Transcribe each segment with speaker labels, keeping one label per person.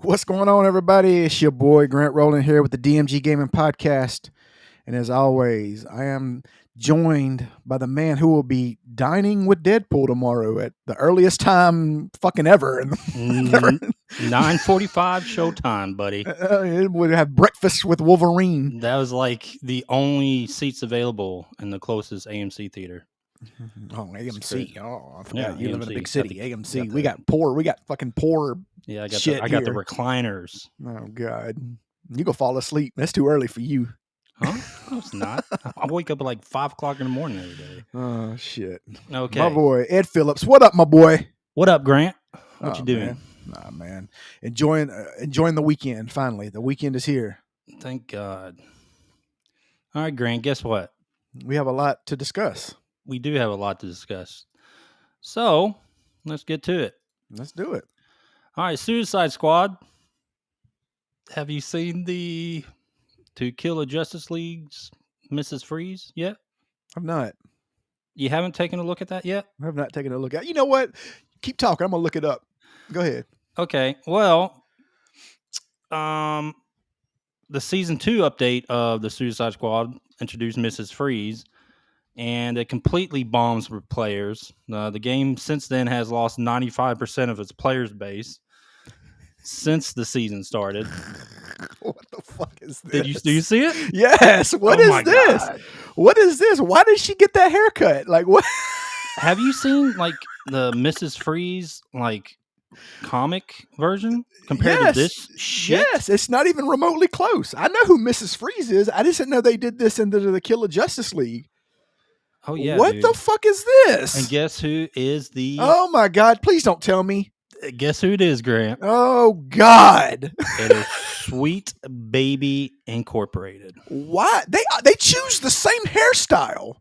Speaker 1: What's going on, everybody? It's your boy Grant Rowland here with the DMG Gaming Podcast. And as always, I am joined by the man who will be dining with Deadpool tomorrow at the earliest time fucking ever.
Speaker 2: 9:45 showtime, buddy.
Speaker 1: It would have breakfast with Wolverine.
Speaker 2: That was like the only seats available in the closest AMC theater.
Speaker 1: Oh, AMC. Oh, I forgot.
Speaker 2: Yeah,
Speaker 1: you live in a
Speaker 2: AMC.
Speaker 1: big city.
Speaker 2: Got the-
Speaker 1: AMC.
Speaker 2: got
Speaker 1: We
Speaker 2: the-
Speaker 1: got fucking poor.
Speaker 2: Yeah, I got
Speaker 1: Shit
Speaker 2: I got the
Speaker 1: here.
Speaker 2: recliners.
Speaker 1: Oh, God. You go fall asleep. That's too early for you.
Speaker 2: Huh? No, it's not. I wake up at like 5 o'clock in the morning every day.
Speaker 1: Oh, shit.
Speaker 2: Okay.
Speaker 1: My boy, Ed Phillips. What up, my boy?
Speaker 2: What up, Grant? What
Speaker 1: Oh,
Speaker 2: you doing?
Speaker 1: Man. Nah, man. Enjoying the weekend, finally. The weekend is here.
Speaker 2: Thank God. All right, Grant, guess what?
Speaker 1: We have a lot to discuss.
Speaker 2: We do have a lot to discuss. So, let's get to it.
Speaker 1: Let's do it.
Speaker 2: All right, Suicide Squad. Have you seen the To Kill a Justice League's Mrs. Freeze yet?
Speaker 1: I've not.
Speaker 2: You haven't taken a look at that yet?
Speaker 1: I've not taken a look at. You know what? Keep talking. I'm gonna look it up. Go ahead.
Speaker 2: Okay. Well, the season 2 update of the Suicide Squad introduced Mrs. Freeze, and it completely bombs for players. The game since then has lost 95% of its players base since the season started.
Speaker 1: What the fuck is this?
Speaker 2: Do you see it?
Speaker 1: Yes. What
Speaker 2: Oh
Speaker 1: is
Speaker 2: my
Speaker 1: this?
Speaker 2: God.
Speaker 1: What is this? Why did she get that haircut? Like what?
Speaker 2: Have you seen like the Mrs. Freeze like comic version compared
Speaker 1: Yes.
Speaker 2: to this shit?
Speaker 1: Yes, it's not even remotely close. I know who Mrs. Freeze is. I just didn't know they did this into the Kill of Justice League.
Speaker 2: Oh yeah.
Speaker 1: What
Speaker 2: dude.
Speaker 1: the fuck is this?
Speaker 2: And guess who is the
Speaker 1: Oh my God! Please don't tell me.
Speaker 2: guess who it is, Grant?
Speaker 1: Oh God!
Speaker 2: It is Sweet Baby Incorporated.
Speaker 1: Why they choose the same hairstyle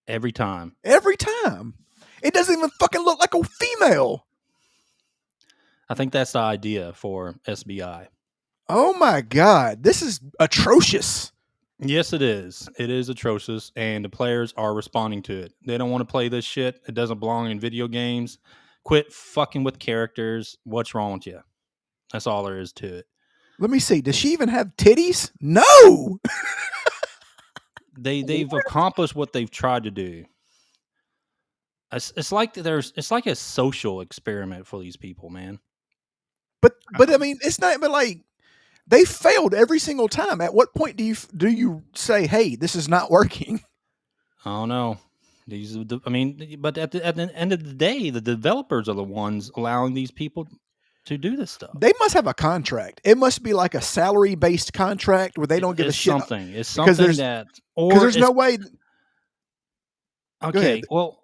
Speaker 2: Every time.
Speaker 1: every time? It doesn't even fucking look like a female.
Speaker 2: I think that's the idea for SBI.
Speaker 1: Oh my God! This is atrocious.
Speaker 2: Yes, it is. It is atrocious, and the players are responding to it. They don't want to play this shit. It doesn't belong in video games. Quit fucking with characters. What's wrong with you? That's all there is to it.
Speaker 1: Let me see. Does she even have titties? No.
Speaker 2: They've accomplished what they've tried to do. It's like a social experiment for these people, man.
Speaker 1: But I mean, it's not even like they failed every single time. At what point do you say, "Hey, this is not working"?
Speaker 2: I don't know. But at the end of the day, the developers are the ones allowing these people to do this stuff.
Speaker 1: They must have a contract. It must be like a salary-based contract where they don't give a shit.
Speaker 2: It's something that, or
Speaker 1: Because there's no way.
Speaker 2: Okay,
Speaker 1: ahead.
Speaker 2: well,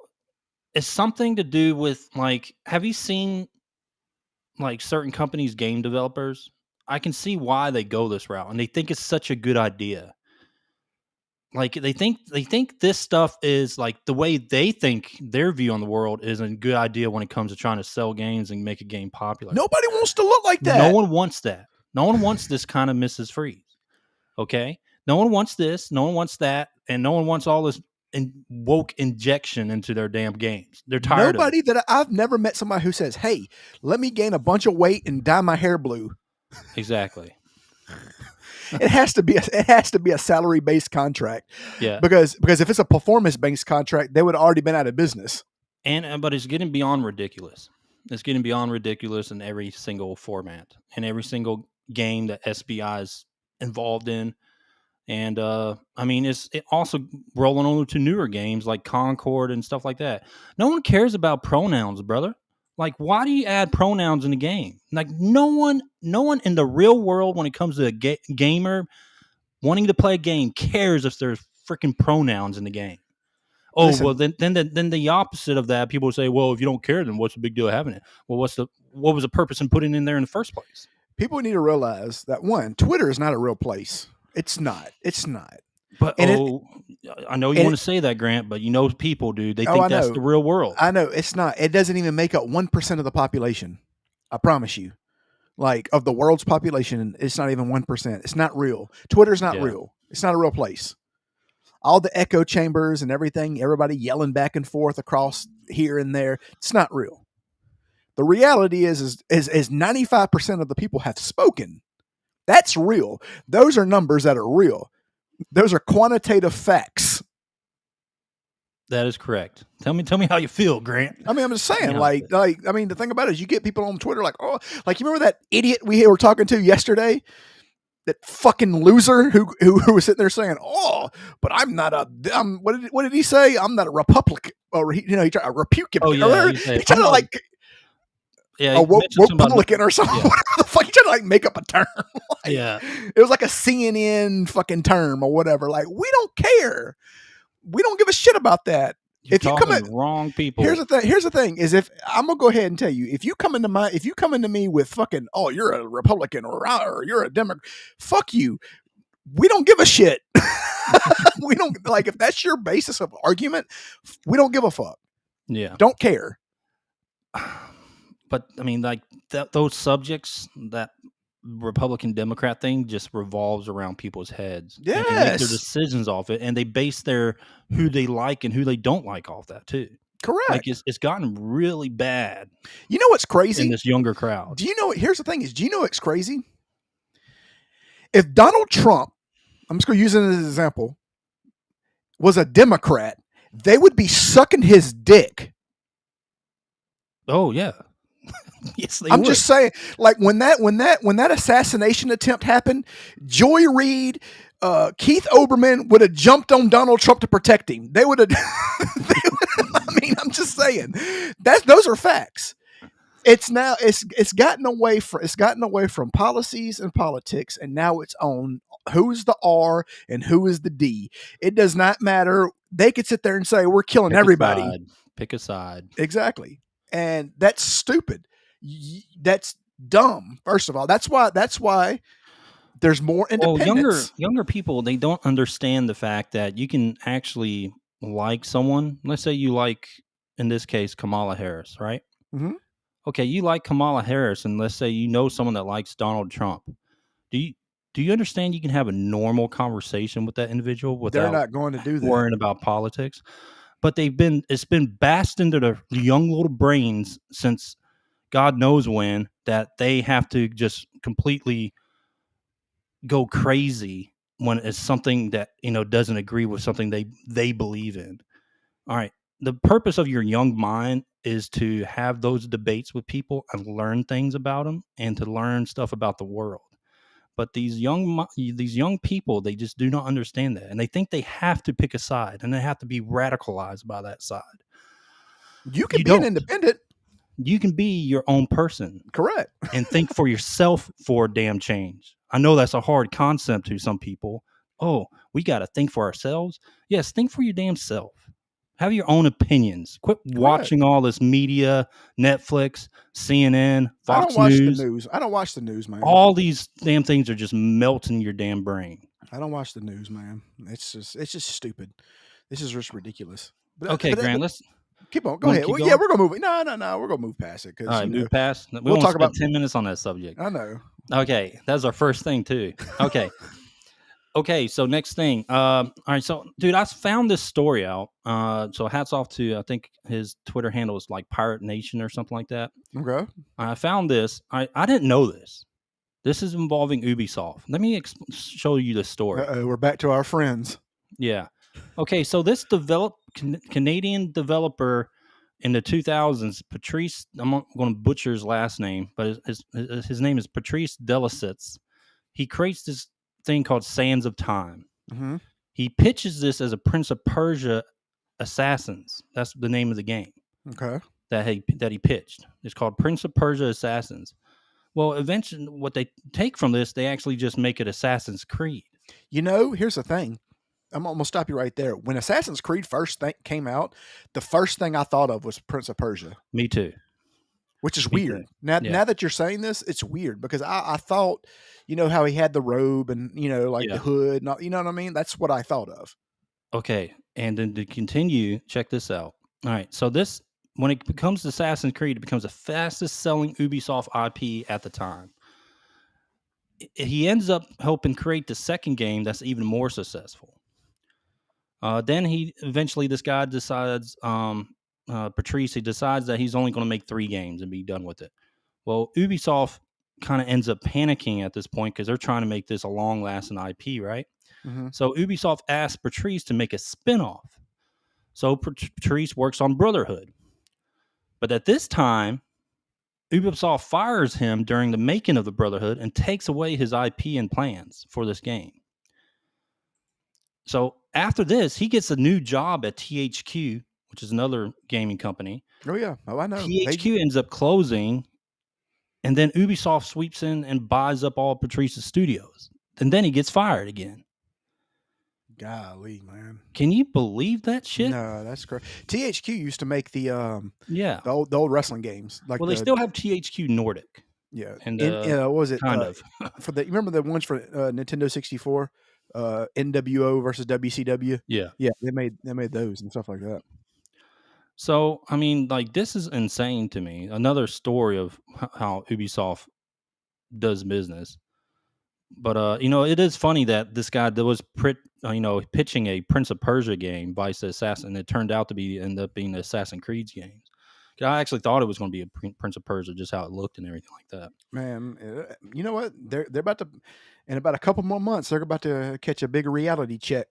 Speaker 2: it's something to do with like, have you seen like certain companies, game developers? I can see why they go this route, and they think it's such a good idea. Like they think this stuff is like the way they think their view on the world is a good idea when it comes to trying to sell games and make a game popular.
Speaker 1: Nobody wants to look like that.
Speaker 2: No one wants that. No one wants this kind of Mrs. Freeze. Okay? No one wants this. No one wants that. And no one wants all this woke injection into their damn games. They're tired
Speaker 1: Nobody
Speaker 2: of it.
Speaker 1: that I've never met somebody who says, "Hey, let me gain a bunch of weight and dye my hair blue."
Speaker 2: Exactly.
Speaker 1: It has to be a salary-based contract.
Speaker 2: Yeah.
Speaker 1: Because if it's a performance-based contract, they would have already been out of business.
Speaker 2: But it's getting beyond ridiculous. It's getting beyond ridiculous in every single format and every single game that SBI is involved in. And it's also rolling on to newer games like Concord and stuff like that. No one cares about pronouns, brother. Like, why do you add pronouns in the game? Like, no one in the real world, when it comes to a gamer wanting to play a game, cares if there's freaking pronouns in the game. Oh,
Speaker 1: Listen,
Speaker 2: well, then the opposite of that, people say, well, if you don't care, then what's the big deal of having it? Well, what was the purpose in putting it in there in the first place?
Speaker 1: people need to realize that, one, Twitter is not a real place. It's not. It's not.
Speaker 2: But
Speaker 1: And
Speaker 2: I know you want to say that, Grant, but people, dude, they
Speaker 1: Oh,
Speaker 2: think
Speaker 1: I
Speaker 2: that's
Speaker 1: know.
Speaker 2: the real world.
Speaker 1: I know it's not. It doesn't even make up 1% of the population. I promise you. Like, of the world's population, it's not even 1%. It's not real. Twitter's not
Speaker 2: Yeah.
Speaker 1: real. It's not a real place. All the echo chambers and everything, everybody yelling back and forth across here and there, it's not real. The reality is 95% of the people have spoken. That's real. Those are numbers that are real. Those are quantitative facts.
Speaker 2: That is correct. Tell me how you feel, Grant.
Speaker 1: I mean, I'm just saying,
Speaker 2: Yeah.
Speaker 1: I mean, the thing about it is you get people on Twitter like, oh, like, you remember that idiot we were talking to yesterday? That fucking loser who was sitting there saying, "Oh, but I'm not a what did he say? I'm not a Republican." Or he tried a Republican.
Speaker 2: Oh yeah,
Speaker 1: He tried to like
Speaker 2: yeah,
Speaker 1: a
Speaker 2: he mentioned something about
Speaker 1: Republican or something.
Speaker 2: yeah.
Speaker 1: Whatever the fuck, he tried to like make up a term. Like,
Speaker 2: Yeah.
Speaker 1: it was like a CNN fucking term or whatever. Like, we don't care. We don't give a shit about that.
Speaker 2: You're
Speaker 1: If you come
Speaker 2: talking
Speaker 1: at
Speaker 2: to the wrong people.
Speaker 1: Here's the thing is, if I'm gonna go ahead and tell you, if you come into me with fucking, oh, you're a Republican or you're a Democrat, fuck you. We don't give a shit. We don't, like, if that's your basis of argument, we don't give a fuck.
Speaker 2: Yeah.
Speaker 1: Don't care.
Speaker 2: But I mean, like those subjects, that Republican Democrat thing just revolves around people's heads. And they make their
Speaker 1: Yes.
Speaker 2: decisions off it, and they base their who they like and who they don't like off that too.
Speaker 1: Correct.
Speaker 2: Like it's gotten really bad
Speaker 1: You know what's crazy?
Speaker 2: in this younger crowd.
Speaker 1: Do you know? Here's the thing: is, do you know what's crazy? If Donald Trump, I'm just going to use it as an example, was a Democrat, they would be sucking his dick.
Speaker 2: Oh yeah. Yes, they
Speaker 1: I'm
Speaker 2: would.
Speaker 1: just saying, like, when that assassination attempt happened, Joy Reid, Keith Olbermann would have jumped on Donald Trump to protect him. They would have. I mean, I'm just saying, those are facts. It's gotten away from policies and politics, and now it's on who's the R and who is the D. It does not matter. They could sit there and say we're killing everybody.
Speaker 2: Pick a side.
Speaker 1: Exactly, and that's stupid. That's dumb. First of all, that's why there's more independence.
Speaker 2: Younger people, they don't understand the fact that you can actually like someone. Let's say you like, in this case, Kamala Harris, right?
Speaker 1: Mm-hmm.
Speaker 2: Okay, you like Kamala Harris, and let's say you know someone that likes Donald Trump. Do you understand you can have a normal conversation with that individual without
Speaker 1: They're not going to do that.
Speaker 2: worrying about politics? But it's been bashed into the young little brains since God knows when, that they have to just completely go crazy when it's something that doesn't agree with something they believe in. All right, the purpose of your young mind is to have those debates with people and learn things about them and to learn stuff about the world. But these young people, they just do not understand that, and they think they have to pick a side and they have to be radicalized by that side.
Speaker 1: You can be an independent.
Speaker 2: You can be your own person.
Speaker 1: Correct.
Speaker 2: And think for yourself for a damn change. I know that's a hard concept to some people. Oh, we got to think for ourselves. Yes, think for your damn self. Have your own opinions. Quit watching all this media, Netflix, CNN, Fox News.
Speaker 1: I don't watch the news, man.
Speaker 2: All these damn things are just melting your damn brain.
Speaker 1: I don't watch the news, man. It's just stupid. This is just ridiculous.
Speaker 2: Okay, Grant, let's
Speaker 1: keep on. Go ahead. Well, yeah, we're gonna move. No. We're gonna move past it.
Speaker 2: All right, move past.
Speaker 1: We'll talk about
Speaker 2: 10 minutes on that subject.
Speaker 1: I know.
Speaker 2: Okay, that's our first thing too. Okay. Okay, so next thing. All right, so dude, I found this story out. So hats off to, I think his Twitter handle is like Pirate Nation or something like that.
Speaker 1: Okay.
Speaker 2: I found this. I didn't know this. This is involving Ubisoft. Let me show you the story.
Speaker 1: We're back to our friends.
Speaker 2: Yeah. Okay, so this Canadian developer in the 2000s, Patrice, I'm not going to butcher his last name, but his name is Patrice Delisets. He creates this thing called Sands of Time.
Speaker 1: Mm-hmm.
Speaker 2: He pitches this as a Prince of Persia Assassins. That's the name of the game.
Speaker 1: Okay.
Speaker 2: That he pitched. It's called Prince of Persia Assassins. Well, eventually, what they take from this, they actually just make it Assassin's Creed.
Speaker 1: Here's the thing. I'm going to stop you right there. When Assassin's Creed first came out, the first thing I thought of was Prince of Persia.
Speaker 2: Me too.
Speaker 1: Which is weird. Now that you're saying this, it's weird because I thought, how he had the robe and, the hood. You know what I mean? That's what I thought of.
Speaker 2: Okay. And then to continue, check this out. All right. So this, when it becomes Assassin's Creed, it becomes the fastest selling Ubisoft IP at the time. He ends up helping create the second game that's even more successful. Then this guy decides, Patrice, he decides that he's only going to make 3 games and be done with it. Well, Ubisoft kind of ends up panicking at this point because they're trying to make this a long-lasting IP, right?
Speaker 1: Mm-hmm.
Speaker 2: So Ubisoft asks Patrice to make a spin-off. So Patrice works on Brotherhood. But at this time, Ubisoft fires him during the making of the Brotherhood and takes away his IP and plans for this game. So after this, he gets a new job at THQ, which is another gaming company.
Speaker 1: Oh yeah, I know.
Speaker 2: THQ ends up closing, and then Ubisoft sweeps in and buys up all Patrice's studios. And then he gets fired again.
Speaker 1: Golly, man.
Speaker 2: Can you believe that shit?
Speaker 1: No, that's correct. THQ used to make the
Speaker 2: Yeah.
Speaker 1: the old wrestling games. Like
Speaker 2: Well, they still have THQ Nordic.
Speaker 1: yeah.
Speaker 2: And
Speaker 1: what was it?
Speaker 2: kind of.
Speaker 1: For the, you remember the ones for Nintendo 64? NWO versus WCW?
Speaker 2: Yeah.
Speaker 1: Yeah, they made those and stuff like that.
Speaker 2: So, I mean, like, this is insane to me. Another story of how Ubisoft does business. But, it is funny that this guy that was, pitching a Prince of Persia game, Vice the Assassin, and it turned out to end up being the Assassin's Creed games. I actually thought it was going to be a Prince of Persia, just how it looked and everything like that.
Speaker 1: Man, you know what? They're about to, in about a couple more months, they're about to catch a big reality check.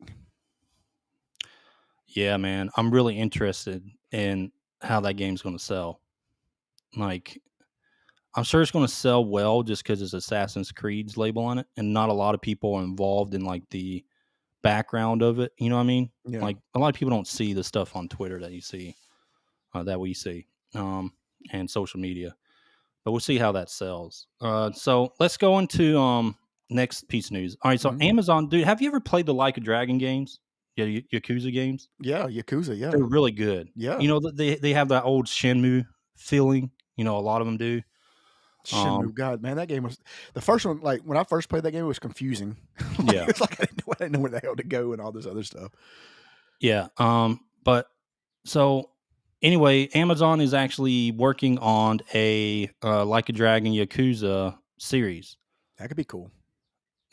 Speaker 2: Yeah, man. I'm really interested in how that game's going to sell. Like, I'm sure it's going to sell well just because it's Assassin's Creed's label on it, and not a lot of people are involved in like the background of it. You know what I mean?
Speaker 1: Yeah.
Speaker 2: Like, a lot of people don't see the stuff on Twitter that you see, that we see, and social media. But we'll see how that sells. So let's go into next piece of news. All right, so Amazon, dude, have you ever played the Like a Dragon games? Yeah, Yakuza games.
Speaker 1: Yeah, Yakuza. Yeah,
Speaker 2: they're really good.
Speaker 1: Yeah,
Speaker 2: they have that old Shenmue feeling. A lot of them do.
Speaker 1: Shenmue, God, man, that game was the first one. Like when I first played that game, it was confusing.
Speaker 2: Yeah,
Speaker 1: it's like I didn't know where the hell to go and all this other stuff.
Speaker 2: Yeah. But so anyway, Amazon is actually working on a Like a Dragon Yakuza series.
Speaker 1: That could be cool.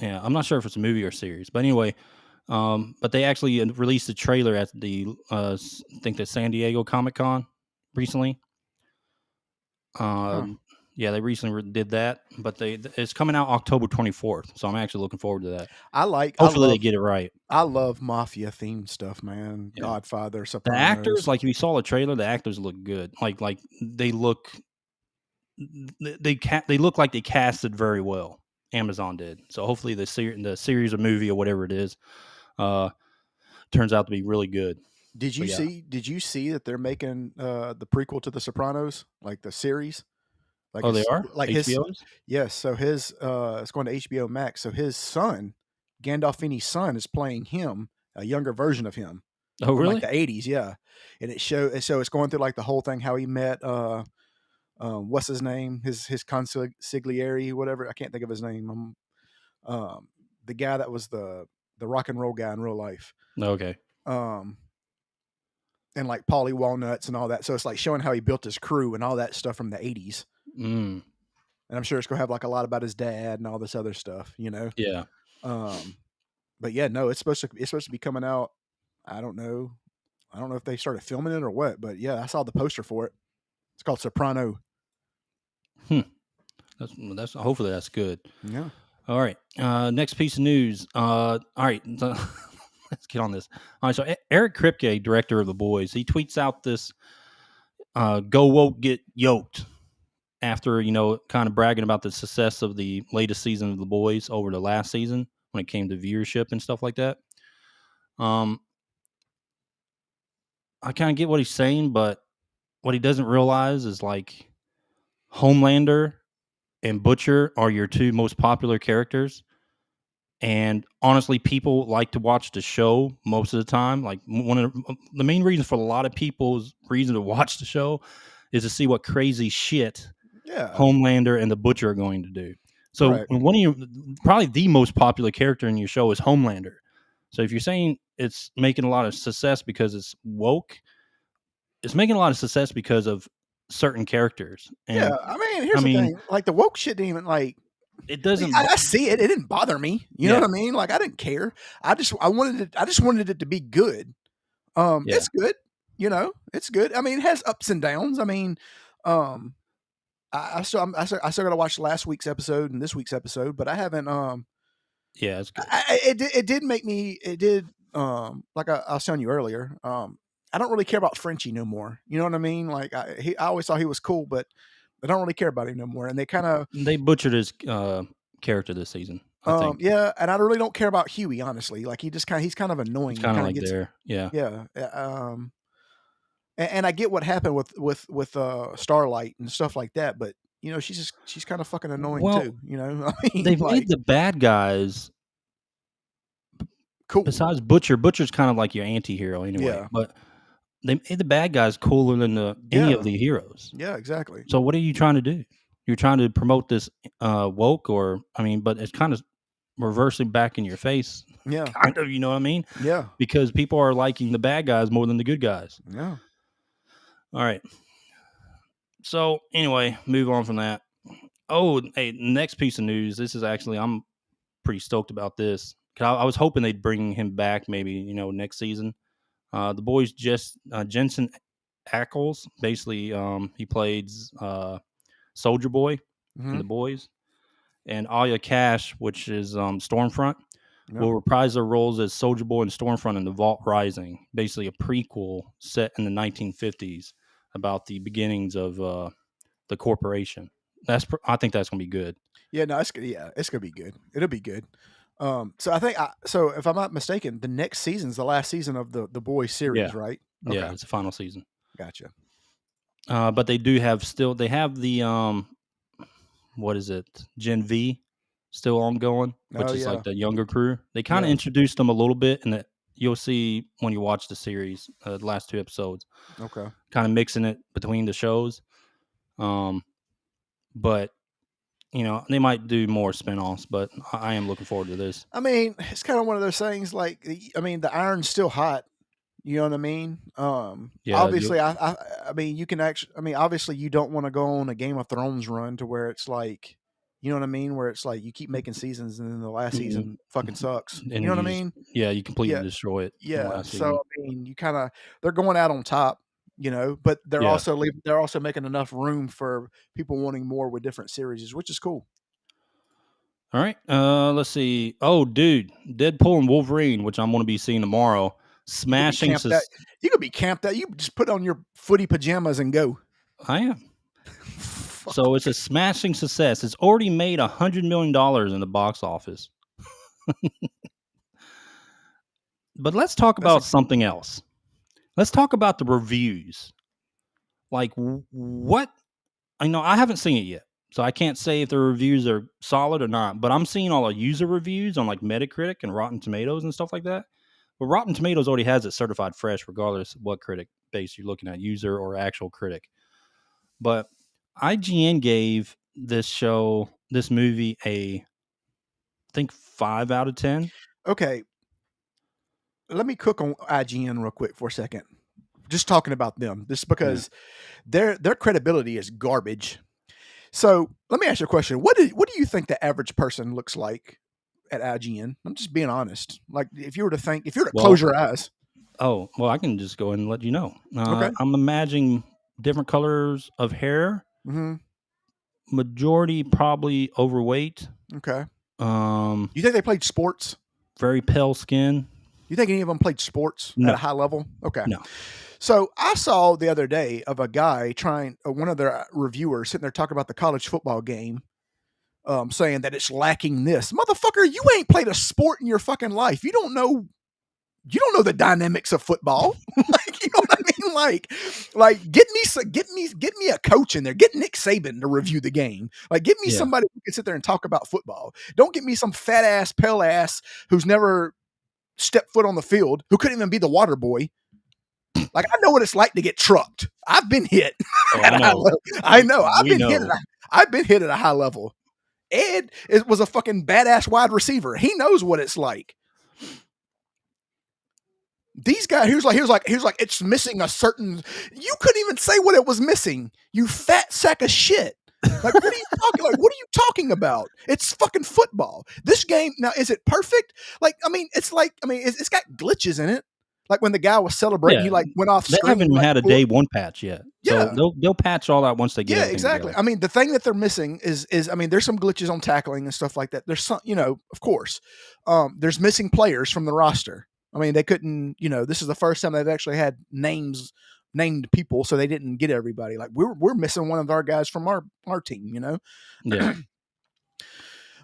Speaker 2: Yeah, I'm not sure if it's a movie or series, but anyway, but they actually released a trailer at the I think the San Diego Comic-Con recently. Yeah, they recently did that, but it's coming out October 24th, so I'm actually looking forward to that. Hopefully they get it right.
Speaker 1: I love mafia themed stuff, man. Yeah. Godfather, Sopranos.
Speaker 2: The actors, like if you saw the trailer, the actors look good. Like they look like they casted very well. Amazon did. So hopefully the series or movie or whatever it is turns out to be really good.
Speaker 1: Did you see that they're making the prequel to the Sopranos, like the series? Like
Speaker 2: they are?
Speaker 1: Like
Speaker 2: HBO's?
Speaker 1: Yes, so his it's going to HBO Max. So his son, Gandolfini's son, is playing him, a younger version of him.
Speaker 2: Oh, really?
Speaker 1: Like the 80s, yeah. And so it's going through like the whole thing, how he met what's his name? His consigliere, whatever. I can't think of his name. The guy that was the rock and roll guy in real life.
Speaker 2: Okay.
Speaker 1: And like Paulie Walnuts and all that. So it's like showing how he built his crew and all that stuff from the 80s. And I'm sure it's gonna have like a lot about his dad and all this other stuff,
Speaker 2: Yeah.
Speaker 1: But yeah, no, it's supposed to be coming out. I don't know if they started filming it or what, but yeah, I saw the poster for it. It's called Soprano.
Speaker 2: That's hopefully that's good.
Speaker 1: Yeah.
Speaker 2: All right. Next piece of news. All right. Let's get on this. All right. So Eric Kripke, director of The Boys, he tweets out this "Go woke, get yoked" after kind of bragging about the success of the latest season of The Boys over the last season when it came to viewership and stuff like that. I kind of get what he's saying, but what he doesn't realize is like Homelander and Butcher are your two most popular characters. And honestly, people like to watch the show most of the time. Like one of the main reasons for a lot of people's reason to watch the show is to see what crazy shit Homelander and the Butcher are going to do. So one of your probably the most popular character in your show is Homelander. So if you're saying it's making a lot of success because it's woke, it's making a lot of success because of certain chartiers. And,
Speaker 1: yeah, I mean, here's the thing: like the woke shit didn't even like.
Speaker 2: It doesn't.
Speaker 1: I see it. It didn't bother me. You know what I mean? Like I didn't care. I just wanted it to be good. It's good. You know, it's good. I mean, it has ups and downs. I mean, um, I still got to watch last week's episode and this week's episode, but I haven't.
Speaker 2: Yeah, it's good.
Speaker 1: It did make me. It did. Like I was telling you earlier. I don't really care about Frenchie no more. You know what I mean? Like I always thought he was cool, but I don't really care about him no more. And they kind of
Speaker 2: They butchered his character this season, I think.
Speaker 1: yeah, and I really don't care about Huey, honestly. Like he's kind of annoying.
Speaker 2: It's
Speaker 1: He
Speaker 2: kind of
Speaker 1: kind of
Speaker 2: like
Speaker 1: gets
Speaker 2: there. Yeah.
Speaker 1: yeah. And I get what happened with Starlight and stuff like that, but you know, she's kind of fucking annoying
Speaker 2: Well,
Speaker 1: too. You know, I mean,
Speaker 2: they've
Speaker 1: like
Speaker 2: made the bad guys,
Speaker 1: cool.
Speaker 2: besides Butcher. Butcher's kind of like your anti-hero anyway.
Speaker 1: Yeah.
Speaker 2: But they made the bad guys cooler than any of the heroes.
Speaker 1: Yeah, exactly.
Speaker 2: So what are you trying to do? You're trying to promote this woke, or I mean, but it's kind of reversing back in your face,
Speaker 1: Yeah,
Speaker 2: kind of. You know what I mean?
Speaker 1: yeah,
Speaker 2: Because people are liking the bad guys more than the good guys.
Speaker 1: yeah.
Speaker 2: All right. So anyway, move on from that. Oh, hey, next piece of news. This is actually I'm pretty stoked about this. 'Cause I was hoping they'd bring him back, maybe next season. The boys just Jensen Ackles, basically, he played Soldier Boy in
Speaker 1: Hmm.
Speaker 2: the boys, and Aya Cash, which is Stormfront,
Speaker 1: Yeah.
Speaker 2: will reprise their roles as Soldier Boy and Stormfront in The Vault Rising, basically a prequel set in the 1950s about the beginnings of the corporation. I think that's gonna be good.
Speaker 1: Yeah, no, it's gonna be good. It'll be good. So I think so if I'm not mistaken, the next season's the last season of the boys series,
Speaker 2: Yeah.
Speaker 1: right?
Speaker 2: Yeah, it's the final season.
Speaker 1: Gotcha.
Speaker 2: But they do have they have the what is it, Gen V still ongoing, which
Speaker 1: Oh
Speaker 2: is
Speaker 1: yeah,
Speaker 2: like the younger crew. They kind of
Speaker 1: Yeah.
Speaker 2: introduced them a little bit, and that you'll see when you watch the series, the last 2 episodes,
Speaker 1: okay.
Speaker 2: kind of mixing it between the shows. But they might do more spinoffs, but I am looking forward to this.
Speaker 1: I mean, it's kind of one of those things. Like, I mean, the iron's still hot. You know what I mean?
Speaker 2: Yeah,
Speaker 1: Obviously, I mean, you can actually. I mean, obviously, you don't want to go on a Game of Thrones run to where it's like, you know what I mean? Where it's like you keep making seasons and then the last season fucking sucks.
Speaker 2: and
Speaker 1: You know what I
Speaker 2: you
Speaker 1: mean?
Speaker 2: you completely
Speaker 1: Yeah,
Speaker 2: destroy it in the
Speaker 1: yeah.
Speaker 2: last
Speaker 1: So
Speaker 2: season.
Speaker 1: I mean, you kind of they're going out on top. You know, but
Speaker 2: Yeah.
Speaker 1: they're also making enough room for people wanting more with different series, which is cool.
Speaker 2: All right. Let's see. Oh, dude, Deadpool and Wolverine, which I'm going to be seeing tomorrow.
Speaker 1: You could be
Speaker 2: Smashing.
Speaker 1: camped out. You could be camped out. You just put on your footy pajamas and go.
Speaker 2: I am. So it's a smashing success. It's already made $100 million in the box office. But let's talk about something else. Let's talk about the reviews. Like, what? I haven't seen it yet, so I can't say if the reviews are solid or not. But I'm seeing all the user reviews on like Metacritic and Rotten Tomatoes and stuff like that. But Rotten Tomatoes already has it certified fresh, regardless of what critic base you're looking at, user or actual critic. But IGN gave this movie I think 5 out of 10.
Speaker 1: Okay. Let me cook on IGN real quick for a second. Just talking about them, just because their credibility is garbage. So let me ask you a question. What do you think the average person looks like at IGN? I'm just being honest. Like if you were to close your eyes.
Speaker 2: Oh, well, I can just go ahead and let you know.
Speaker 1: Okay.
Speaker 2: I'm imagining different colors of hair.
Speaker 1: Mm-hmm.
Speaker 2: Majority probably overweight.
Speaker 1: Okay.
Speaker 2: You
Speaker 1: think they played sports?
Speaker 2: Very pale skin.
Speaker 1: You think any of them played sports at a high level? Okay.
Speaker 2: No.
Speaker 1: So I saw the other day of a guy one of their reviewers sitting there talking about the college football game, saying that it's lacking this. Motherfucker, you ain't played a sport in your fucking life. You don't know the dynamics of football. Like, you know what I mean? Like get me a coach in there. Get Nick Saban to review the game. Like get me somebody who can sit there and talk about football. Don't get me some fat ass, pale ass who's never stepped foot on the field, who couldn't even be the water boy. Like I know what it's like to get trucked. I've been hit. I know. I've been hit at a high level. Ed was a fucking badass wide receiver. He knows what it's like. These guys, he was like, it's missing a certain. You couldn't even say what it was missing. You fat sack of shit. Like, what are you talking? Like, what are you talking about? It's fucking football. This game now, is it perfect? Like, I mean, it's got glitches in it. Like when the guy was celebrating, he like went off
Speaker 2: They
Speaker 1: screen.
Speaker 2: haven't
Speaker 1: Like,
Speaker 2: had a day one patch yet. So
Speaker 1: Yeah.
Speaker 2: they'll patch all that once they get
Speaker 1: yeah,
Speaker 2: everything
Speaker 1: exactly.
Speaker 2: together.
Speaker 1: I mean, the thing that they're missing is I mean, there's some glitches on tackling and stuff like that. There's some, of course, there's missing players from the roster. I mean, they couldn't, this is the first time they've actually had named people, so they didn't get everybody. Like we're missing one of our guys from our team,
Speaker 2: Yeah.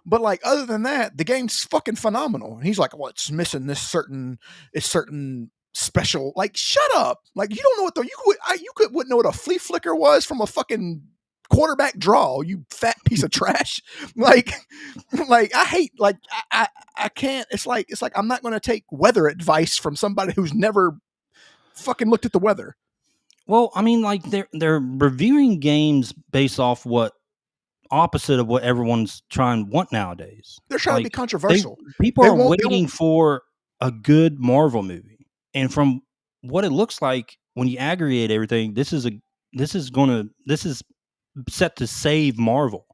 Speaker 1: But like other than that, the game's fucking phenomenal. And he's like, well, it's missing this certain special. Like, shut up! Like you don't know what wouldn't know what a flea flicker was from a fucking quarterback draw. You fat piece of trash. Like I hate I can't. It's like I'm not going to take weather advice from somebody who's never fucking looked at the weather.
Speaker 2: Well, I mean, like they're reviewing games based off what opposite of what everyone's want nowadays.
Speaker 1: They're trying to be controversial.
Speaker 2: People are waiting for a good Marvel movie, and from what it looks like when you aggregate everything, this is set to save Marvel.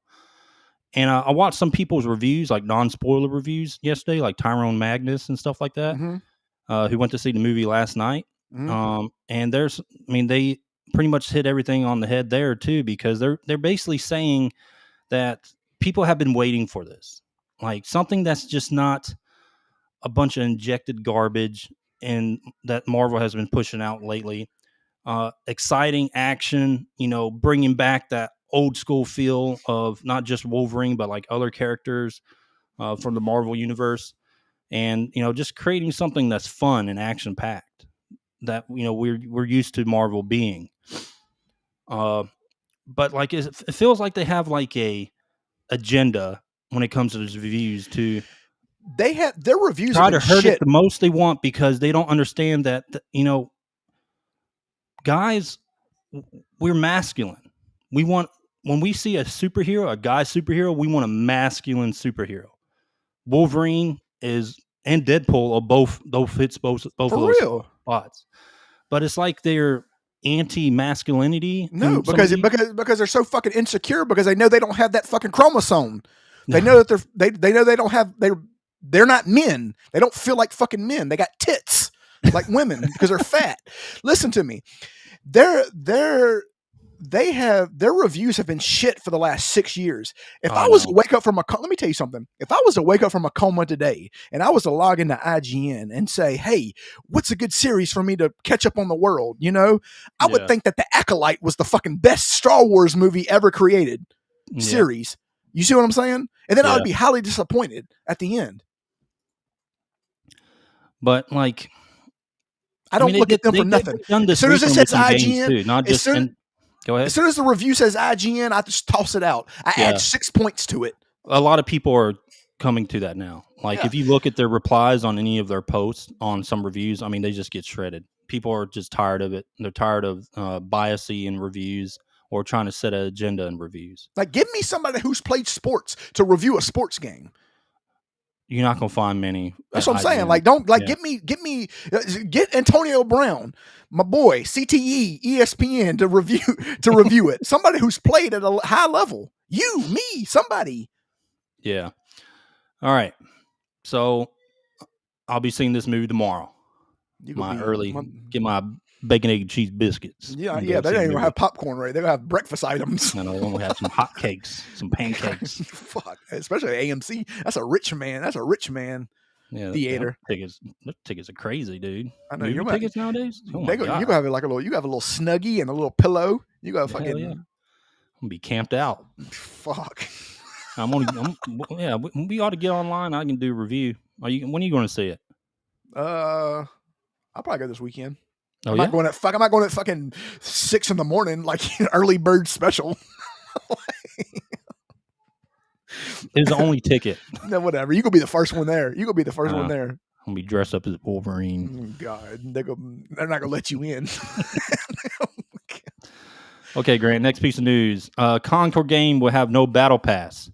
Speaker 2: And I watched some people's reviews, like non-spoiler reviews yesterday, like Tyrone Magnus and stuff like that, who went to see the movie last night. And they pretty much hit everything on the head there too, because they're basically saying that people have been waiting for this, like something that's just not a bunch of injected garbage and that Marvel has been pushing out lately. Exciting action, bringing back that old school feel of not just Wolverine, but like other characters from the Marvel universe. And, just creating something that's fun and action packed that, we're used to Marvel being. But like, it feels like they have like a agenda when it comes to these reviews to
Speaker 1: they have their reviews
Speaker 2: try
Speaker 1: to
Speaker 2: hurt it the most they want, because they don't understand that, guys, we're masculine. We want, when we see a superhero, a guy superhero, we want a masculine superhero. Wolverine and Deadpool are both hits both of those spots. But it's like they're anti-masculinity.
Speaker 1: No, because they're so fucking insecure, because they know they don't have that fucking chromosome. They know that they know they don't have they're not men. They don't feel like fucking men. They got tits like women because they're fat. Listen to me. Their reviews have been shit for the last 6 years. If I was to wake up from let me tell you something. If I was to wake up from a coma today and I was to log into IGN and say, hey, what's a good series for me to catch up on the world? I would think that The Acolyte was the fucking best Star Wars movie ever created series. You see what I'm saying? And then I would be highly disappointed at the end.
Speaker 2: But like,
Speaker 1: I don't look at them for nothing. As soon as it says IGN,
Speaker 2: go ahead.
Speaker 1: As soon as the review says IGN, I just toss it out. I add 6 points to it.
Speaker 2: A lot of people are coming to that now. Like if you look at their replies on any of their posts on some reviews, I mean, they just get shredded. People are just tired of it. They're tired of biasy in reviews or trying to set an agenda in reviews.
Speaker 1: Like, give me somebody who's played sports to review a sports game.
Speaker 2: You're not gonna find many.
Speaker 1: That's what I'm saying. Like, get Antonio Brown, my boy, CTE, ESPN to review it. Somebody who's played at a high level. You, me, somebody.
Speaker 2: Yeah. All right. So I'll be seeing this movie tomorrow. Get my bacon, egg, cheese biscuits.
Speaker 1: Yeah. They don't even have popcorn, right? They're gonna have breakfast items.
Speaker 2: I know. They're gonna have some hot cakes, some pancakes.
Speaker 1: Fuck, especially AMC. That's a rich man.
Speaker 2: Yeah,
Speaker 1: theater
Speaker 2: tickets are crazy, dude.
Speaker 1: I know.
Speaker 2: Movie tickets nowadays.
Speaker 1: You gonna have like you have a little snuggie and a little pillow. You got fucking.
Speaker 2: Yeah. I'm gonna be camped out.
Speaker 1: Fuck.
Speaker 2: We ought to get online. I can do a review. When are you going to see it?
Speaker 1: I'll probably go this weekend.
Speaker 2: I'm
Speaker 1: not going at fucking 6 a.m. like early bird special.
Speaker 2: It's the only ticket.
Speaker 1: No, whatever. You gonna be the first one there. I'm
Speaker 2: gonna be dressed up as Wolverine.
Speaker 1: God, they're not gonna let you in.
Speaker 2: Okay, Grant. Next piece of news: Concord game will have no battle pass.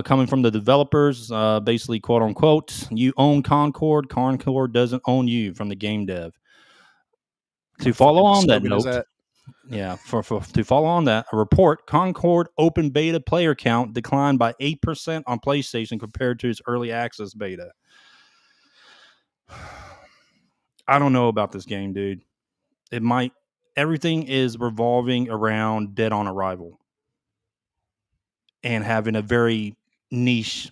Speaker 2: Coming from the developers, basically, quote unquote, you own Concord. Concord doesn't own you. From the game dev. To follow on that note, to follow on that, a report: Concord open beta player count declined by 8% on PlayStation compared to its early access beta. I don't know about this game, dude. It might. Everything is revolving around Dead on Arrival and having a very niche,